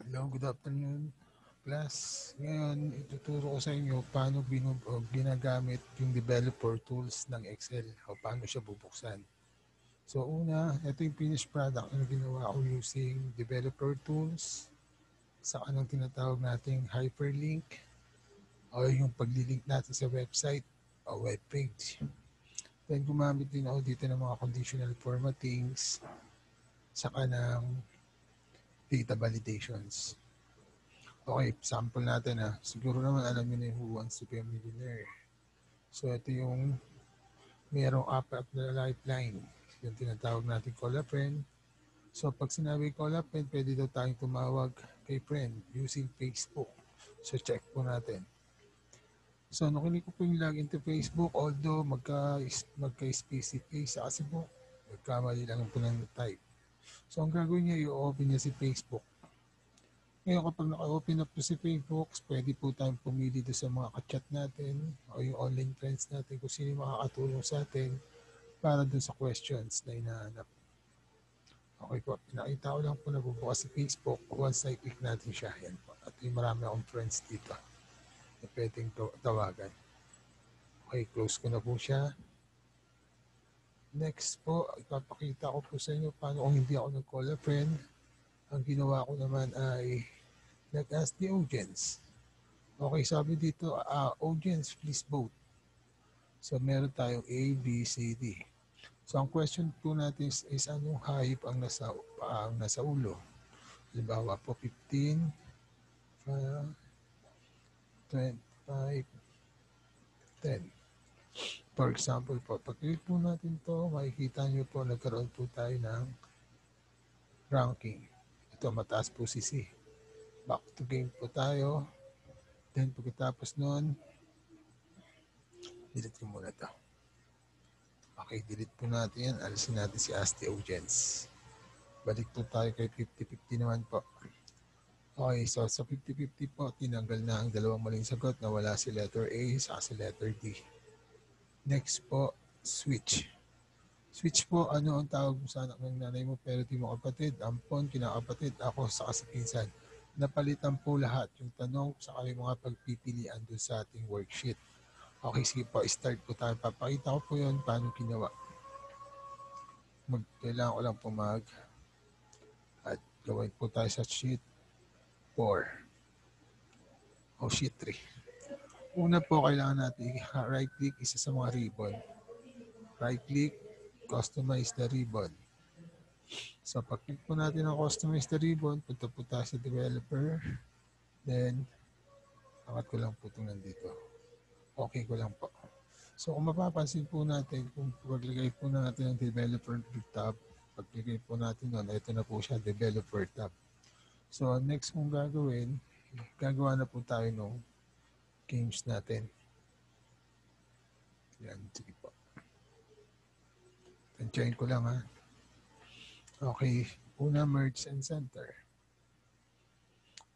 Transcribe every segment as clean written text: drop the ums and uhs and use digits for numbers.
Hello, good afternoon, class. Ngayon, ituturo ko sa inyo paano ginagamit yung developer tools ng Excel o paano siya bubuksan. So una, ito yung finished product na ginawa ko using developer tools sa anong tinatawag nating hyperlink o yung paglilink natin sa website o web page. Then gumamit din ako dito ng mga conditional formattings saka ng data validations. Okay, sample natin siguro naman alam niyo na yung Who Wants to be a Millionaire. So ito yung merong up na lifeline. Yung tinatawag natin call a friend. So pag sinabi call a friend, pwede daw tayong tumawag kay friend using Facebook. So check po natin. So nung kinik ko po yung login to Facebook, although magka-specific sa kasi po, magkamali lang po ng type. So ang gagawin niya, i-open niya si Facebook. Ngayon kapag naka-open up po si Facebook, pwede po tayong pumili doon sa mga ka-chat natin o yung online friends natin kung sino yung makakatulong sa atin para doon sa questions na hinahanap. Okay po, pinakita ko lang po na bubukas si Facebook once i-click natin siya. Yan po. At yung marami akong friends dito na pwedeng tawagan. Okay, close ko na po siya. Next po, ipapakita ko po sa inyo paano kung hindi ako nag-call a friend. Ang ginawa ko naman ay nag-ask the audience. Okay, sabi dito, audience, please vote. So, meron tayong A, B, C, D. So, ang question po natin is anong hayop ang nasa ulo? Halimbawa po, 15, 25, 10. For example po, pag-click po natin to, makikita nyo po, nagkaroon po tayo ng ranking. Ito, mataas po si C. Back to game po tayo. Then, pagkatapos nun, delete ko muna to. Okay, delete po natin yan. Alisin natin si Ask the Audience. Balik po tayo kay 50-50 naman po. Okay, so sa 50-50 po, tinanggal na ang dalawang maling sagot na wala si letter A sa si letter D. Next po, switch. Switch po, ano ang tawag mo sa anak ng nanay mo pero di mo kapatid? Ampon, kinakapatid, ako sa kasipinsan. Napalitan po lahat yung tanong sa kayo mga pagpipilian doon sa ating worksheet. Okay, sige po, start po tayo. Papakita ko po yun paano ginawa. Kailangan ko lang po at gawin po tayo sa sheet 4 o sheet 3. Una po, kailangan natin right click isa sa mga ribbon. Right click, customize the ribbon. So pag click po natin ang customize the ribbon, punta po tayo sa developer. Then, angat ko lang po itong nandito. Okay ko lang po. So kung mapapansin po natin, kung paglagay po natin ng developer tab, paglagay po natin nun, ito na po siya, developer tab. So next kong gagawin, gagawa na po tayo ng games natin. Yan, sige po. Tansyahin ko lang ha. Okay, una merge and center.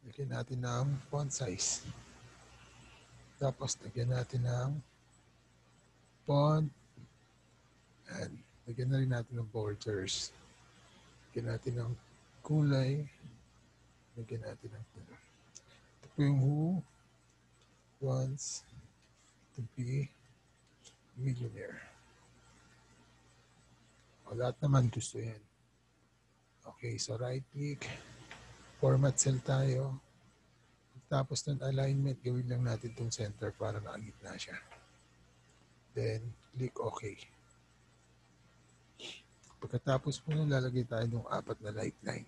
Lagyan natin ng font size. Tapos lagyan natin ng font. And lagyan na rin natin ng borders. Lagyan natin ng kulay. Lagyan natin ng ito po yung Who Wants to be Millionaire. O, lahat naman gusto yan. Okay, so right click, format cell tayo. Tapos ng alignment, gawin lang natin itong center para nakagitna siya. Then, click OK. Pagkatapos po nung lalagay tayo ng 4 na lifeline.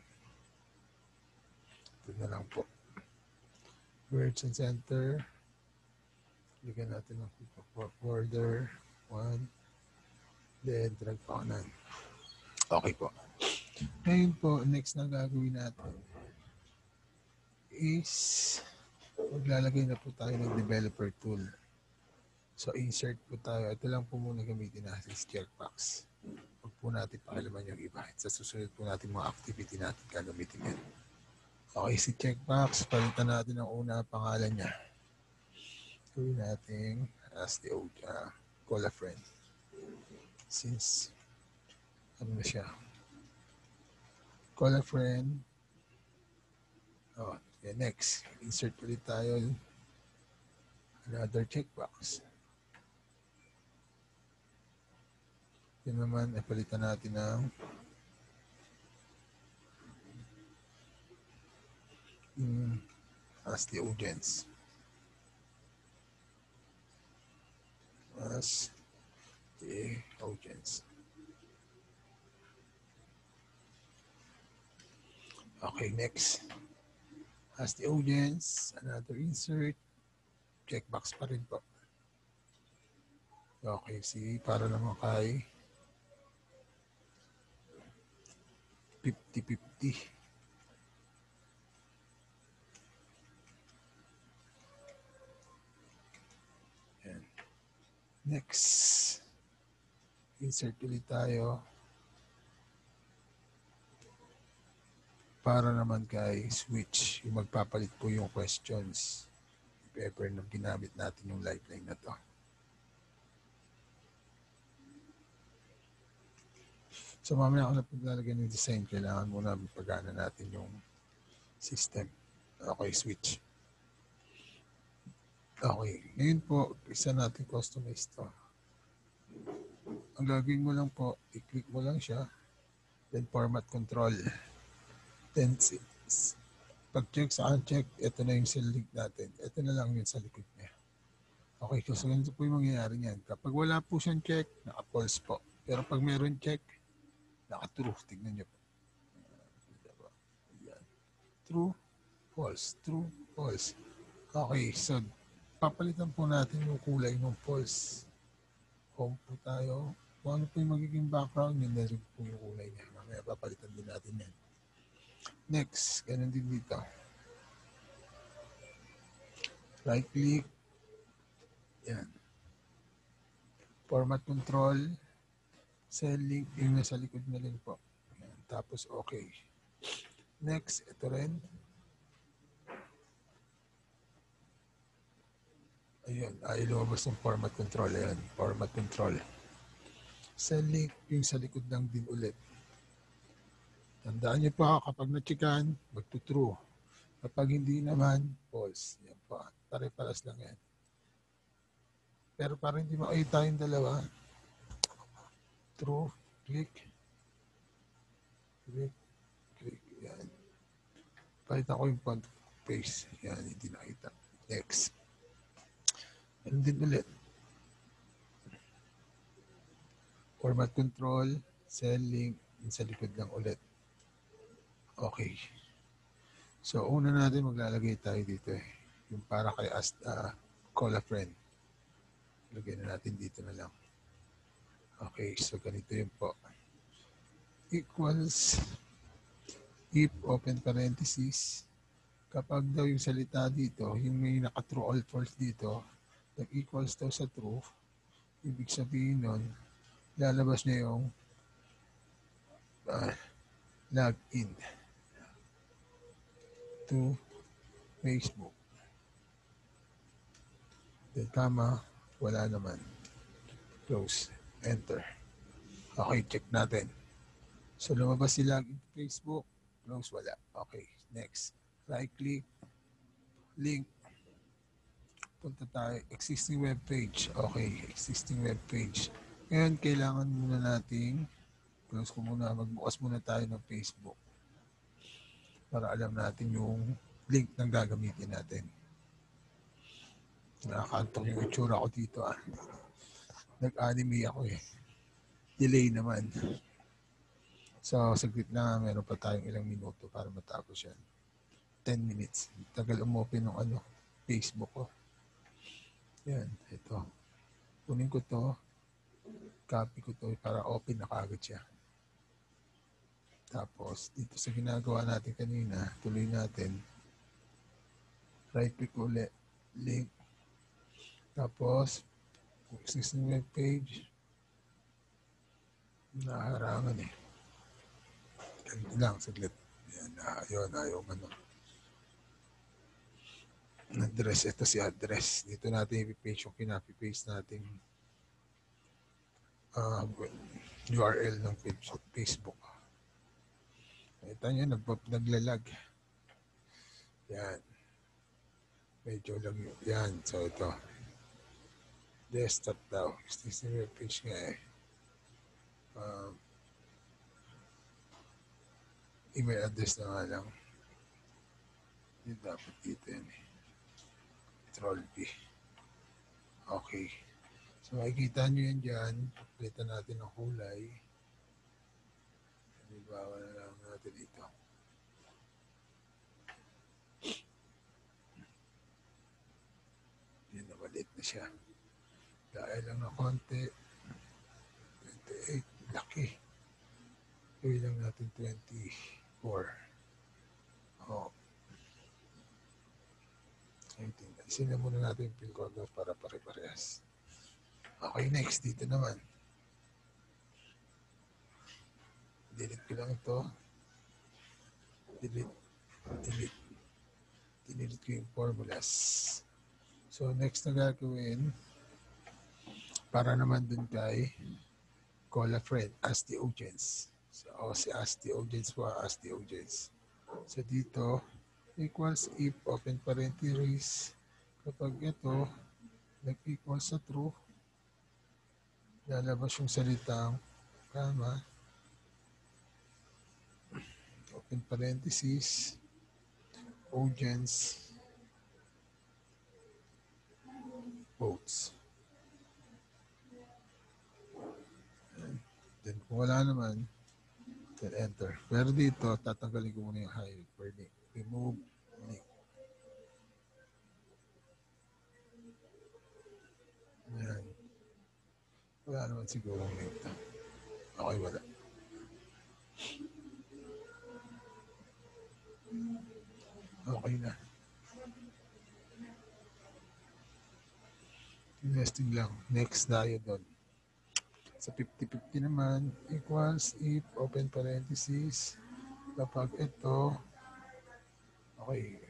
Ito na lang po. Words and center. Lagyan natin ng border 1. Then, drag pa kanan. Okay po. Ngayon po, next na gagawin natin is maglalagay na po tayo ng developer tool. So, insert po tayo. Ito lang po muna gamitin natin si checkbox. Huwag po natin pakialaman yung iba. Sa susunod po natin mga activity natin gagamitin yan. Okay, si checkbox, palitan natin ang una pangalan niya. Gawin natin as the call a friend. Since, ano na siya? Call a friend. Oh, okay, next. Insert ulit tayo. Another checkbox. Yun naman, palitan natin ng as the audience. As the audience. Okay, next. As the audience, another insert. Checkbox pa rin po. Okay, see, para naman kay 50-50. Yan. Next. Insert ulit tayo. Para naman kay switch, yung magpapalit po yung questions. If ever nang ginamit natin yung lifeline na to. So mamaya ako na paglalagay ng design, kailangan muna pagana natin yung system. Okay, switch. Okay, ngayon po, isa natin customize to. Ang gagawin mo lang po, i-click mo lang siya, then format control. Then pag-check sa uncheck, ito na yung cell link natin. Ito na lang yun sa likod niya. Okay, so ganito po yung mangyayari niyan. Kapag wala po siyang check, naka-false po. Pero pag meron check, naka-true. Tignan niyo po. True, false, true, false. Okay, so papalitan po natin yung kulay ng false. Home po tayo. Kung ano po yung magiging background, yun na rin po yung kulay niya. Mamaya papalitan din natin yan. Next, ganun din dito. Right click. Yan. Format control. Cell link, yung nasa likod na rin po. Yan. Tapos okay. Next, ito rin. Ayun, ay lumabas ng format control. Ayan, format control. Cell link, yung sa likod lang din ulit. Tandaan niyo pa, kapag na-checkan, magto-true. Kapag hindi naman, false. Yan pa. Pare-paras lang yan. Pero para hindi makita yung dalawa, true, click, click, click. Yan. Pakita ko yung font face. Yan, hindi nakita. Next. Yan din ulit. Format control, cell link, sa likod lang ulit. Okay. So, una natin maglalagay tayo dito eh. Yung para kay call a friend. Lagyan na natin dito na lang. Okay, so ganito yun po. Equals, if open parenthesis, kapag daw yung salita dito, yung may naka-true all false dito, nag-equals daw sa true, ibig sabihin nun, lalabas niya yung log in to Facebook. Then tama, wala naman. Close, enter. Okay, check natin. So lumabas si login to Facebook, close, wala. Okay, next. Right click, link. Punta tayo, existing web page. Okay, existing web page. Ngayon, kailangan muna nating close ko muna, magbukas muna tayo ng Facebook para alam natin yung link ng gagamitin natin. Nakakantong yung itsura ko dito Nag-anime ako eh. Delay naman. So, saglit na, meron pa tayong ilang minuto para matapos yan. 10 minutes. Tagal umopen ng Facebook ko. Yan, ito. Kunin ko to. Copy ko to para open na kagad siya. Tapos, dito sa ginagawa natin kanina, tuloy natin. Right click ulit. Link. Tapos, existing web page. Naharangan eh. Ganito lang, saglit. Yan, ayaw address, ito si address. Dito natin i-paste yung kinapi-paste natin URL ng Facebook. Ito nyo, naglalag. Yan. Medyo lang yun. Yan. So, ito. Desktop daw. System web page nga eh. Email address na nga lang. Yun dapat dito yan eh. Control B. Okay. So, makikita nyo yan dyan. Palitan natin ang kulay. Halimbawa na lang natin dito. Yan, nabalit na siya. Dahil lang na konti. 28. Laki. Gawin lang natin 24. Oh. 18. Alisin na muna natin yung pin code para pare-parehas. Okay, next. Dito naman. Delete ko lang ito. Delete. Delete ko yung formulas. So, next na gagawin, para naman dun kay call a friend, ask the audience. So, ask the audience po, ask the audience. So, dito, equals if open parenthesis, kapag ito, nag-equals sa true, lalabas yung salitang comma, open parenthesis, audience, votes. Then, kung wala naman, then enter. Pero dito, tatanggalin ko muna yung hide. Remove link. Yan. Wala naman siguro ang link to. Okay, wala. Okay na. Testing lang. Next tayo doon. Sa 50-50 naman, equals if open parenthesis, kapag ito, okay,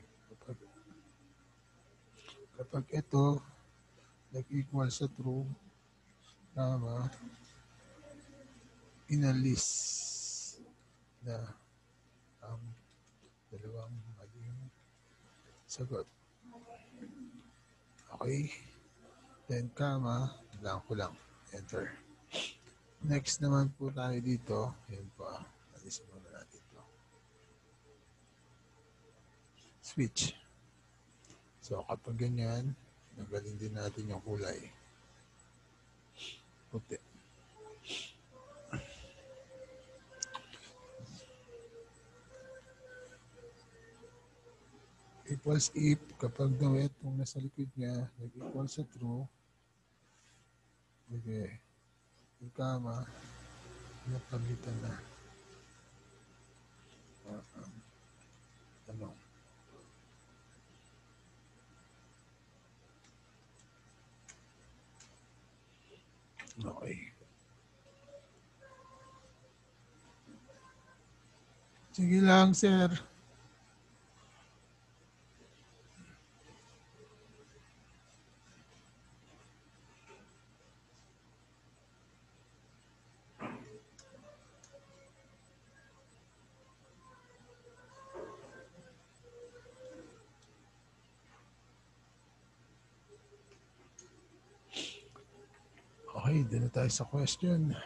kapag ito, nag-equal sa true, tama, inalis na ang dalawang maling sagot. Okay. Then, comma, blanco lang. Enter. Next naman po tayo dito. Yan po. Alisin muna natin ito. Switch. So, kapag ganyan, nagaling din natin yung kulay. Puti. Equals if, kapag daw itong nasa likod niya, nag-equal sa true, okay, yung comma, napalitan na. Ano? Okay. Sige lang, sir. Okay, dito tayo sa question.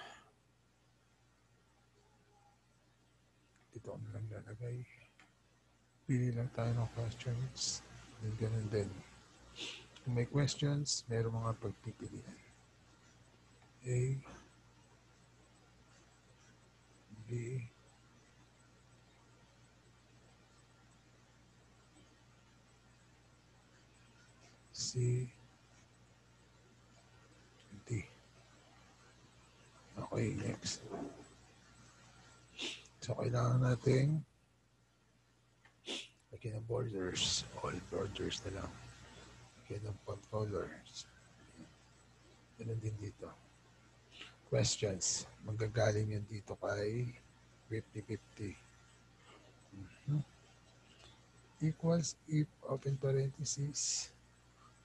Dito ko lang lalagay. Pili lang tayo ng questions. Then ganun din. Kung may questions, meron mga pagpipilian. A, B, C, D. Okay, next. So, kailangan natin lagyan ng borders. All borders na lang. Lagyan ng font colors. Ganun din dito. Questions. Manggagaling yan dito kay 50-50. Equals if open parenthesis.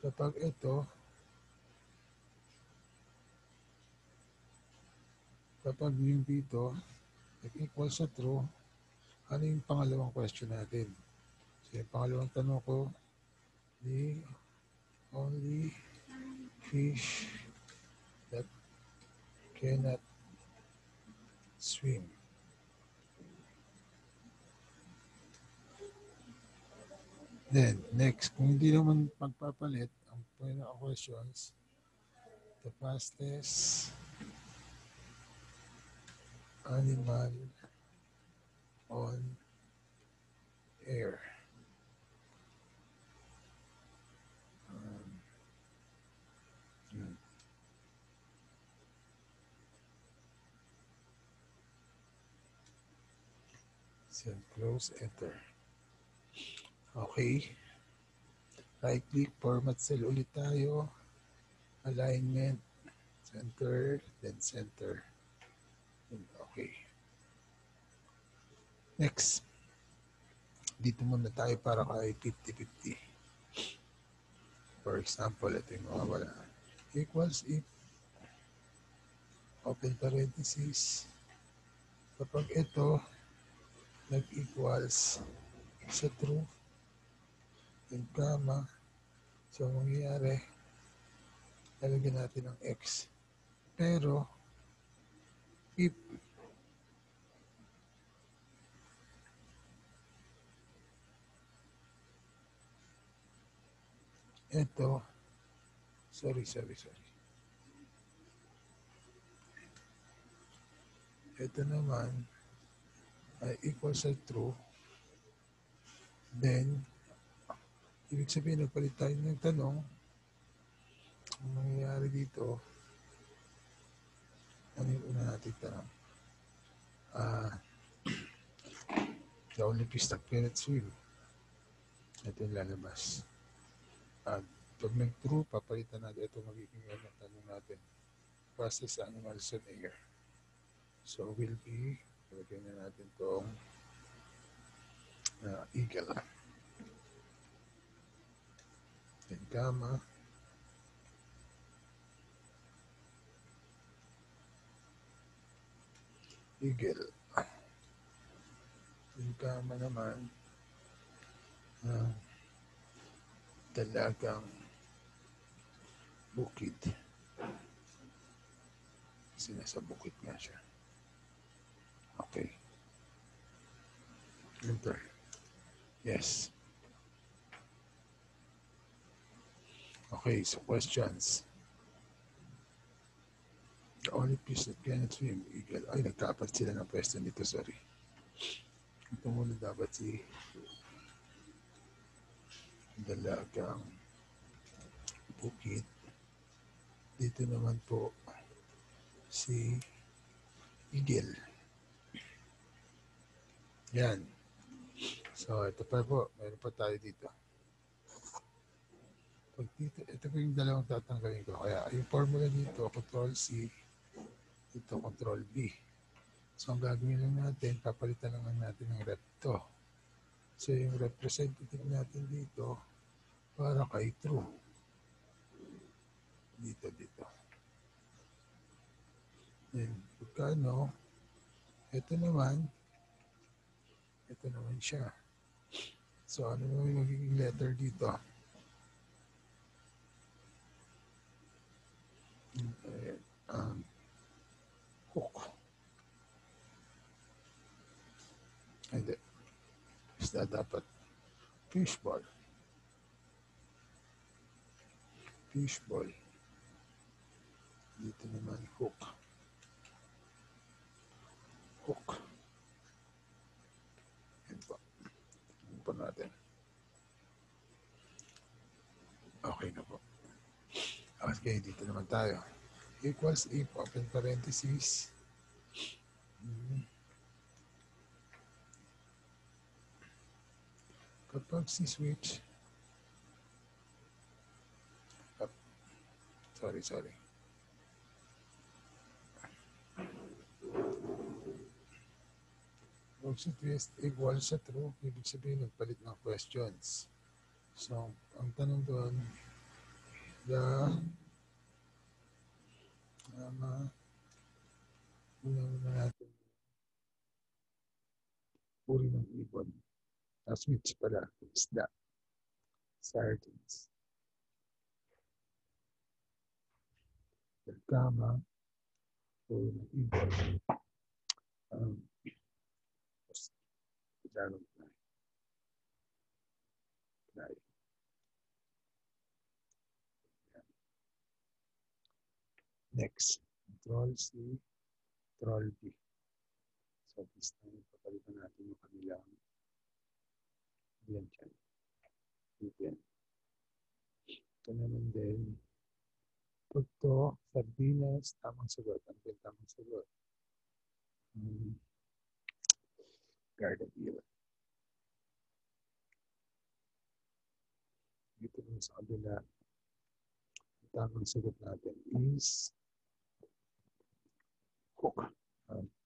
Kapag ito, kapag yung dito, equals sa true, ano yung pangalawang question natin? So, Okay, pangalawang tanong ko, the only fish that cannot swim. Then, next, kung hindi naman magpapalit, ang questions, the fastest animal on air. Then close, enter. Okay. Right click, format cell ulit tayo. Alignment, center, then center. Okay. Next. Dito muna tayo para kay 50-50. For example, ito yung mawawala. Equals if, open parenthesis, kapag ito nag-equals sa true, yung gamma, so mangyayari, lalagyan natin ng x. Pero, if ito, sorry. Ito naman ay equal sa true, then, ibig sabihin, nagpalit tayo ng tanong, ang mangyayari dito, ano yung una natin tanong? The only fish that cannot swim. Ito yung lalabas. At pag nag-true, papalitan natin. Ito magiging yan ang tanong natin. Fastest animals on air. So, will be, lagyan na natin itong eagle. Then, gamma. Eagle. Yung gamma naman, dalagang bukid. Kasi nasa bukid nga siya. Okay. Enter. Yes. Okay, so questions. The only fish that cannot swim, eagle. Ay, nagkapat sila ng question dito, sorry. Ito muna dapat si dalagang bukid. Dito naman po si eagle. Yan. So, ito pa po. Meron pa tayo dito. Pag dito, ito po yung dalawang tatanggalin ko. Kaya yung formula dito, control C, ito control B. So, ang gagawin lang natin, papalitan lang natin ng rep to. So, yung representative natin dito, para kay true. Dito. Then, pagkano, ito naman siya. So, ano naman yung magiging letter dito? Hook. Hindi. Isda dapat. Fishball. Dito naman hook. Yan po. Yan po natin. Okay na po. Okay, dito naman tayo. Equals if, open parenthesis. Kapag si switch, sorry. Kapag si twist equal sa true, ibig sabihin nagpalit ng questions. So, ang tanong doon, una natin uri ng ibon. Switch pala. Isda. Sardines. Gama. O ibon. Next. Control C. Control B. So this time, papalitan natin yung kanilang yan dyan. Yan. Ito naman din. Pagto, sardinas, tamang sagot. Ang tamang sagot. Garden wheel. Dito naman sa kabila, ang tamang sagot natin is hook.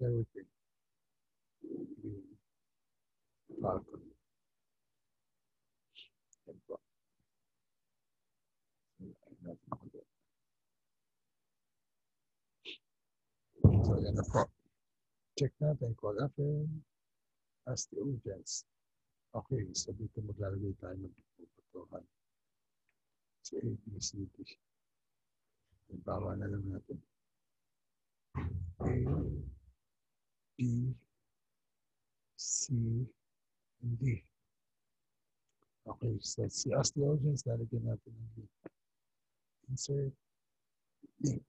Very good. Falcon. Yan po. So, yan na po. Check natin. Call affirm. Ask the audience. Okay, so dito maglalagay tayo ng puputuhan. So, A, B, C, D. Bawa na lang natin. A, B, C, and D. Okay, so si ask the audience, lalagyan natin ng link. Insert link.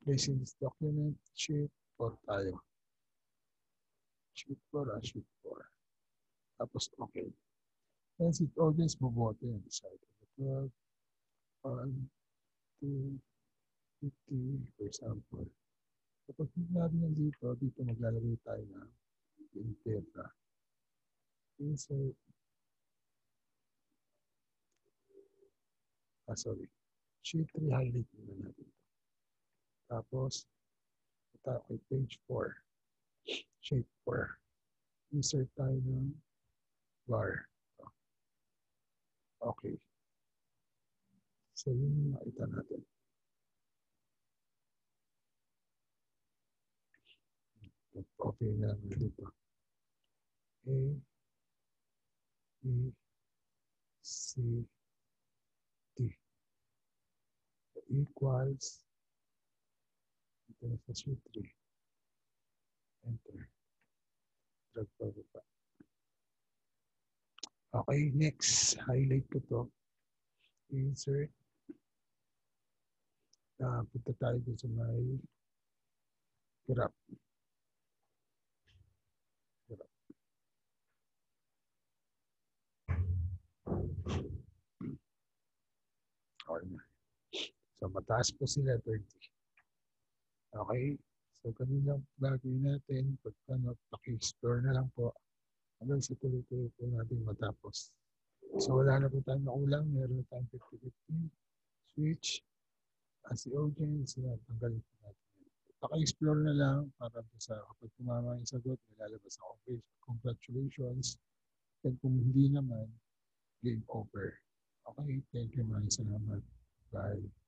Placing this document, sheet 4 tayo. Sheet 4, sheet 4. Tapos, okay. Then si audience, buboto yun. Decide on 12, 1, 2, 50, for example. Kapag natin yan dito maglalagay tayo na integra. Insert. Sorry. Sheet 3, highlight na natin. Tapos, ito kay page 4. Sheet 4. Insert tayo ng bar. Okay. So, yun nakita natin. Okay na naman dito. A, B, C, D. Equals. Ito na sa sheet 3. Enter. Drag pa. Okay, next. Highlight ko to. Insert. Punta tayo dito sa may graph. Okay na. So, mataas po sila 30. Okay. So, ganun lang gagawin natin. Pagka paki-explore na lang po. Hanggang sa tuloy-tuloy po natin matapos. So, wala na po tayong nakulang. Meron na tayong 50-50. Switch. As the audience, tanggalin po natin. Paki-explore na lang para sa kapag tumama yung sagot, nilalabas ako. Congratulations. And kung hindi naman, game over. Okay, thank you, maraming salamat. Bye.